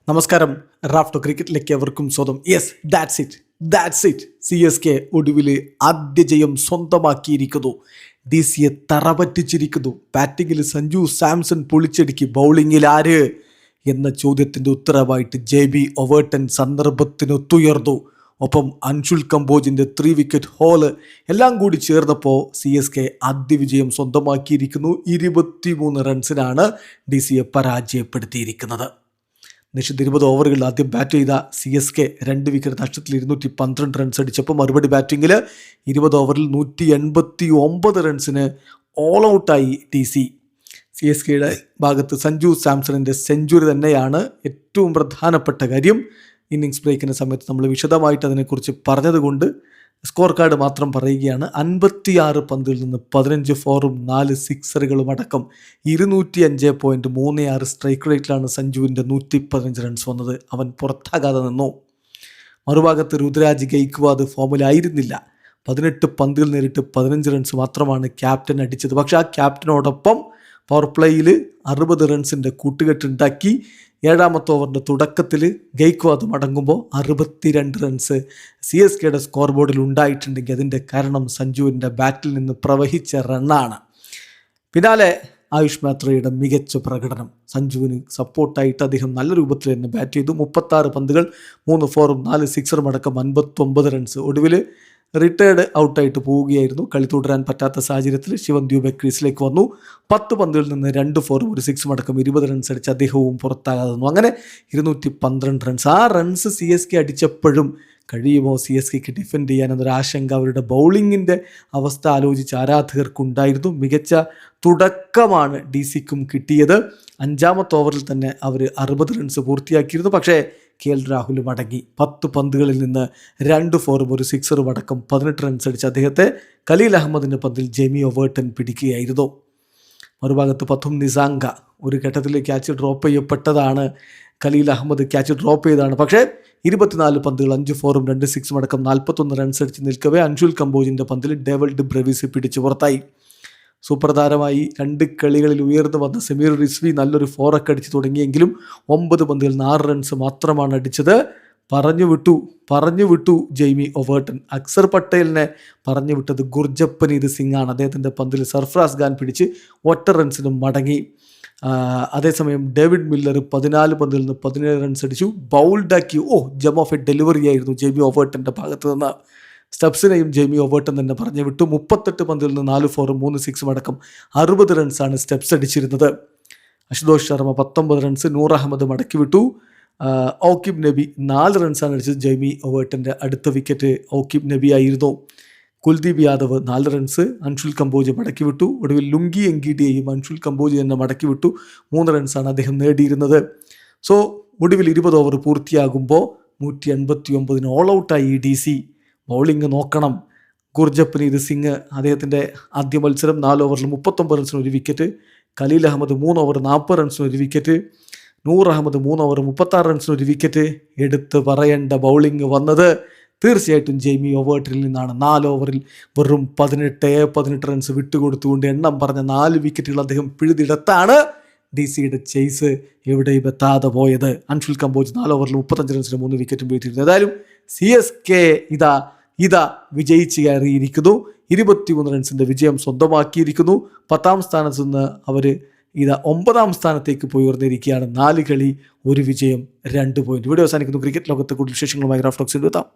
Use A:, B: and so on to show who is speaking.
A: നമസ്കാരം. റാഫ്റ്റോ ക്രിക്കറ്റിലേക്ക് എവർക്കും സ്വാഗതം. Yes, that's it. CSK ഒടുവിൽ ആദ്യ ജയം സ്വന്തമാക്കിയിരിക്കുന്നു. DC തറപറ്റിച്ചിരിക്കുന്നു. ബാറ്റിങ്ങിൽ സഞ്ജു സാംസൺ പൊളിച്ചടുക്കി, ബൗളിങ്ങിൽ ആര് എന്ന ചോദ്യത്തിൻ്റെ ഉത്തരവായിട്ട് JB ഒവേർട്ടൻ സന്ദർഭത്തിനൊത്തുയർന്നു. ഒപ്പം അൻഷുൽ കമ്പോജിൻ്റെ 3 വിക്കറ്റ് ഹോള് എല്ലാം കൂടി ചേർന്നപ്പോൾ CSK ആദ്യ വിജയം സ്വന്തമാക്കിയിരിക്കുന്നു. 23 റൺസിനാണ് DCയെ പരാജയപ്പെടുത്തിയിരിക്കുന്നത്. നിശ്ചിത 20 ഓവറുകളിൽ ആദ്യം ബാറ്റ് ചെയ്ത CSK 2 വിക്കറ്റ് നഷ്ടത്തിൽ 212 റൺസ് അടിച്ചപ്പോൾ മറുപടി ബാറ്റിങ്ങിൽ 20 ഓവറിൽ 189 റൺസിന് ഓൾ ഔട്ടായി DC. CSKയുടെ ഭാഗത്ത് സഞ്ജു സാംസണിൻ്റെ സെഞ്ചുറി തന്നെയാണ് ഏറ്റവും പ്രധാനപ്പെട്ട കാര്യം. ഇന്നിങ്സ് ബ്രേക്കിൻ്റെ സമയത്ത് നമ്മൾ വിശദമായിട്ട് അതിനെക്കുറിച്ച് പറഞ്ഞതുകൊണ്ട് സ്കോർ കാർഡ് മാത്രം പറയുകയാണ്. 56 പന്തിൽ നിന്ന് 15 ഫോറും 4 സിക്സറുകളും അടക്കം 205.36 സ്ട്രൈക്ക് റേറ്റിലാണ് സഞ്ജുവിൻ്റെ 115 റൺസ് വന്നത്. അവൻ പുറത്താകാതെ നിന്നു. മറുഭാഗത്ത് രുദ്രാജ് ഗെയ്ക്വാദ് ഫോമിലായിരുന്നില്ല. 18 പന്തിൽ നേരിട്ട് 15 റൺസ് മാത്രമാണ് ക്യാപ്റ്റൻ അടിച്ചത്. പക്ഷേ ആ ക്യാപ്റ്റനോടൊപ്പം പവർ പ്ലേയിൽ 60 റൺസിൻ്റെ കൂട്ടുകെട്ടുണ്ടാക്കി. 7ാമത്തെ ഓവറിൻ്റെ തുടക്കത്തിൽ ഗെയ്ക്വാദ് മടങ്ങുമ്പോൾ 62 റൺസ് CSKയുടെ സ്കോർ ബോർഡിൽ ഉണ്ടായിട്ടുണ്ടെങ്കിൽ അതിൻ്റെ കാരണം സഞ്ജുവിൻ്റെ ബാറ്റിൽ നിന്ന് പ്രവഹിച്ച റണ്ണാണ്. പിന്നാലെ ആയുഷ് മാത്രയുടെ മികച്ച പ്രകടനം. സഞ്ജുവിന് സപ്പോർട്ടായിട്ട് അദ്ദേഹം നല്ല രൂപത്തിൽ തന്നെ ബാറ്റ് ചെയ്തു. 36 പന്തുകൾ 3 ഫോറും 4 സിക്സറും അടക്കം 59 റൺസ്. ഒടുവിൽ റിട്ടയർഡ് ഔട്ടായിട്ട് പോവുകയായിരുന്നു. കളി തുടരാൻ പറ്റാത്ത സാഹചര്യത്തിൽ ശിവൻ ദ്യൂബെ ക്രീസിലേക്ക് വന്നു. 10 പന്തുകളിൽ നിന്ന് 2 ഫോറും 1 സിക്സും അടക്കം 20 റൺസ് അടിച്ച് അദ്ദേഹവും പുറത്താകാതെ വന്നു. അങ്ങനെ 212 റൺസ്. ആ റൺസ് CSK അടിച്ചപ്പോഴും കഴിയുമോ CSKക്ക് ഡിഫെൻഡ് ചെയ്യാൻ എന്നൊരു ആശങ്ക അവരുടെ ബൗളിങ്ങിൻ്റെ അവസ്ഥ ആലോചിച്ച് ആരാധകർക്കുണ്ടായിരുന്നു. മികച്ച തുടക്കമാണ് DCക്കും കിട്ടിയത്. 5ാമത്തെ ഓവറിൽ തന്നെ അവർ 60 റൺസ് പൂർത്തിയാക്കിയിരുന്നു. പക്ഷേ KL രാഹുൽ മടങ്ങി. 10 പന്തുകളിൽ നിന്ന് 2 ഫോറും 1 സിക്സറും അടക്കം 18 റൺസ് അടിച്ച് അദ്ദേഹത്തെ ഖലീൽ അഹമ്മദിൻ്റെ പന്തിൽ JB ഒവേർട്ടൻ പിടിക്കുകയായിരുന്നു. മറുഭാഗത്ത് പത്തും നിസാങ്ക ഒരു ഘട്ടത്തിൽ ക്യാച്ച് ഡ്രോപ്പ് ചെയ്യപ്പെട്ടതാണ്. ഖലീൽ അഹമ്മദ് ക്യാച്ച് ഡ്രോപ്പ് ചെയ്തതാണ്. പക്ഷേ 24 പന്തുകൾ 5 ഫോറും 2 സിക്സും അടക്കം 41 റൺസ് അടിച്ച് നിൽക്കവേ അൻഷുൽ കമ്പോജിൻ്റെ പന്തിൽ ഡേവിഡ് ബ്രെവിസ് പിടിച്ച് പുറത്തായി. സൂപ്പർ താരമായി 2 കളികളിൽ ഉയർന്നു വന്ന സമീർ റിസ്വി നല്ലൊരു ഫോറൊക്കെ അടിച്ച് തുടങ്ങിയെങ്കിലും 9 പന്തുകളിൽ 6 റൺസ് മാത്രമാണ് അടിച്ചത്. പറഞ്ഞു വിട്ടു JB ഒവേർട്ടൻ. അക്സർ പട്ടേലിനെ പറഞ്ഞു വിട്ടത് ഗുർജപ്പനീത് സിംഗ് ആണ്. അദ്ദേഹത്തിൻ്റെ പന്തിൽ സർഫറാസ് ഖാൻ പിടിച്ച് 8 റൺസിനും മടങ്ങി. അതേസമയം ഡേവിഡ് മില്ലർ 14 പന്തിൽ നിന്ന് 17 റൺസ് അടിച്ചു. ബൗൾഡാക്കി ജം ഓഫ് എ ഡെലിവറി ആയിരുന്നു JB ഒവേർട്ടൻ്റെ ഭാഗത്ത് നിന്ന്. സ്റ്റബ്സിനെയും JB ഒവേർട്ടൻ തന്നെ പറഞ്ഞു വിട്ടു. 38 പന്തിൽ നിന്ന് 4 ഫോറും 3 സിക്സും അടക്കം 60 റൺസാണ് സ്റ്റബ്സ് അടിച്ചിരുന്നത്. അശുതോഷ് ശർമ്മ 19 റൺസ്. നൂർ അഹമ്മദ് മടക്കി വിട്ടു. ഔക്കിബ് നബി 4 റൺസാണ് അടിച്ചത്. JB ഒവേർട്ടൻ്റെ അടുത്ത വിക്കറ്റ് ഔക്കിബ് നബി ആയിരുന്നു. കുൽദീപ് യാദവ് 4 റൺസ്. അൻഷുൽ കമ്പോജ് മടക്കി വിട്ടു. ഒടുവിൽ ലുങ്കി എങ്കിഡിയെയും അൻഷുൽ കമ്പോജ് തന്നെ മടക്കി വിട്ടു. 3 റൺസാണ് അദ്ദേഹം നേടിയിരുന്നത്. സോ ഒടുവിൽ 20 ഓവർ പൂർത്തിയാകുമ്പോൾ 189 ഓൾ ഔട്ടായി DC. ബൗളിംഗ് നോക്കണം. ഗുർജപ്പനീത് സിംഗ് അദ്ദേഹത്തിൻ്റെ ആദ്യ മത്സരം 4 ഓവറിൽ 39 റൺസിന് 1 വിക്കറ്റ്. ഖലീൽ അഹമ്മദ് 3 ഓവർ 40 റൺസിന് 1 വിക്കറ്റ്. നൂർ അഹമ്മദ് 3 ഓവർ 36 റൺസിന് 1 വിക്കറ്റ്. എടുത്ത് പറയേണ്ട ബൗളിംഗ് വന്നത് തീർച്ചയായിട്ടും JB ഒവേർട്ടനിൽ നിന്നാണ്. 4 ഓവറിൽ വെറും 18 റൺസ് വിട്ടുകൊടുത്തുകൊണ്ട് എണ്ണം പറഞ്ഞ 4 വിക്കറ്റുകൾ അദ്ദേഹം പിഴുതിടത്താണ് DCയുടെ ചേസ് എവിടെയും എത്താതെ പോയത്. അൻഷുൽ കമ്പോജ് 4 ഓവറിൽ 35 റൺസിന് 3 വിക്കറ്റും വീഴ്ത്തിയിരുന്നു. ഏതായാലും CSK ഇതാ വിജയിച്ച് കയറിയിരിക്കുന്നു. 23 റൺസിൻ്റെ വിജയം സ്വന്തമാക്കിയിരിക്കുന്നു. 10ാം സ്ഥാനത്ത് നിന്ന് അവർ 9ാം സ്ഥാനത്തേക്ക് പോയി ഉയർന്നിരിക്കുകയാണ്. 4 കളി 1 വിജയം 2 പോയിന്റ്. ഇവിടെ അവസാനിക്കുന്നു. ക്രിക്കറ്റ് ലോകത്തെ കൂടുതൽ വിശേഷങ്ങളുമായി റാഫ്റ്റോക്സിൽ എത്താം.